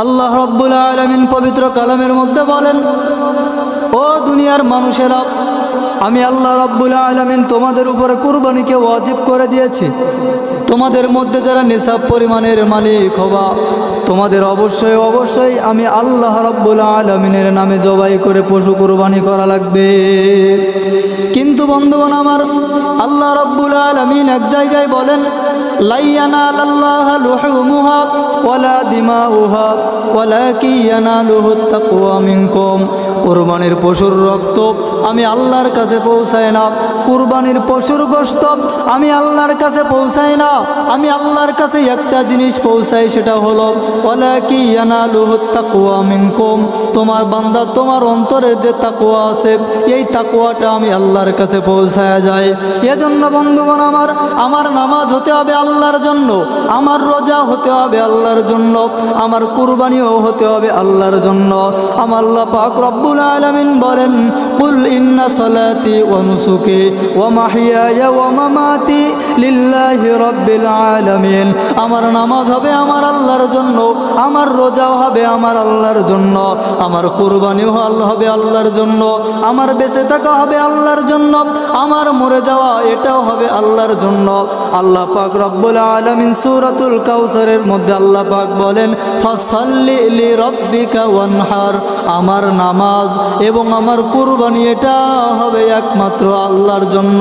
আল্লাহ রাব্বুল আলামিন পবিত্র কালামের মধ্যে বলেন, ও দুনিয়ার মানুষেরা, আমি আল্লাহ রাব্বুল আলামিন তোমাদের উপরে কুরবানিকে ওয়াজিব করে দিয়েছি। তোমাদের মধ্যে যারা নিসাব পরিমাণের মালিক হবা, তোমাদের অবশ্যই অবশ্যই আমি আল্লাহ রাব্বুল আলামিনের নামে জবাই করে পশু কুরবানি করা লাগবে। কিন্তু বন্ধুগণ আমার, আল্লাহ রাব্বুল আলামিন এক জায়গায় বলেন, লা ইয়ানালাল্লাহু লুহুমুহা ওয়ালা দিমাউহা ওয়ালাকিন ইয়ানালুহুত তাকওয়া মিনকুম। কুরবানির পশুর রক্ত আমি আল্লাহর কাছে পৌঁছায় না, কুরবানির পশুর গোশত আমি আল্লাহর কাছে পৌঁছাই না। আমি আল্লাহর কাছে একটা জিনিস পৌঁছাই, সেটা হলো ওয়ালাকিন ইয়ানালুহুত তাকওয়া মিনকুম। তোমার বান্দা, তোমার অন্তরের যে তাকওয়া আছে, এই তাকওয়াটা আমি আল্লাহর কাছে পৌঁছায়া যায়। এজন্য বন্ধুগণ আমার, আমার নামাজ হতে হবে আল্লাহর জন্য, আমার রোজা হতে হবে আল্লাহর জন্য, আমার কুরবানিও হতে হবে আল্লাহর জন্য। আমার আল্লাহ পাক রব্বুল আলামিন বলেন, কুল ইন্না সালাতি ওয়া নুসুকি ওয়া মাহইয়ায়া ওয়া মামাতি লিল্লাহি রাব্বিল আলামিন। আমার নামাজ হবে আমার আল্লাহর জন্য, আমার রোজাও হবে আমার আল্লাহর জন্য, আমার কুরবানিও হবে আল্লাহর জন্য, আমার বেঁচে থাকা হবে আল্লাহর জন্য, আমার মরে যাওয়া এটাও হবে আল্লাহর জন্য। আল্লাহ পাক রব্বুল আলামিন সূরাতুল কাউসারের মধ্যে আল্লাহ পাক বলেন, ফাসাল্লি লিরাব্বিকা ওয়ানহার। আমার নামাজ এবং আমার কুরবানি এটা হবে একমাত্র আল্লাহর জন্য।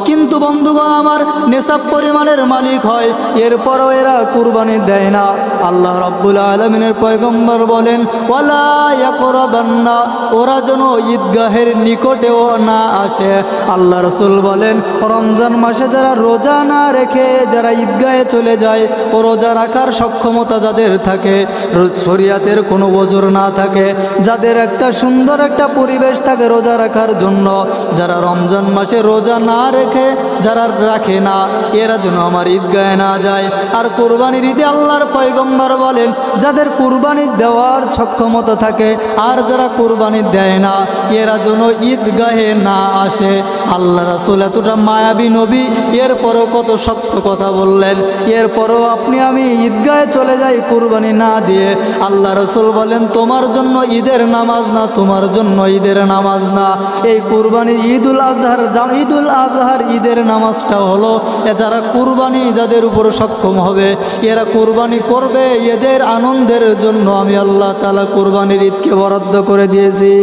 কিন্তু বন্ধুগণ আমার, নিসাব পরিমাণের মালিক হয়, এরপরও এরা কুরবানি দেয় না। আল্লাহ রাব্বুল আলামিনের পয়গম্বর বলেন, ওয়ালা ইয়াকরাবান্না, ওরা যেন ঈদগাহের নিকটেও না আসে। আল্লাহ রাসূল বলেন, রমজান মাসে যারা রোজা না রেখে যারা ঈদগাহে চলে যায়, ও রোজা রাখার সক্ষমতা যাদের থাকে, শরীয়তের কোনো ওজর না থাকে, যাদের একটা সুন্দর একটা পরিবেশ থাকে রোজা রাখার জন্য, যারা রমজান মাসে রোজা না রেখে যারা রাখে না, এরা যেন আমার ঈদগাহে না যায়। আর কুরবানির ঈদে আল্লাহর পয়গম্বর বলেন, যাদের কুরবানি দেওয়ার সক্ষমতা থাকে আর যারা কুরবানি দেয় না, এরা যেন ঈদগাহে না আসে। আল্লাহ রাসূল এতটা মায়াবী নবী, এরপরও কত সত্য কথা বললেন। এরপরও আপনি আমি ঈদগাহে চলে যাই কুরবানি না দিয়ে। আল্লাহ রাসূল বলেন, তোমার জন্য ঈদের নামাজ না, তোমার জন্য ঈদের নামাজ না। এই কুরবানি ঈদুল আজহার ঈদের নামাজটা হলো যারা কুরবানি যাদের উপর সক্ষম হবে, এরা কুরবানি করবে, এদের আনন্দের জন্য আমি আল্লাহ তাআলা কুরবানির ঈদকে বরাদ্দ করে দিয়েছি।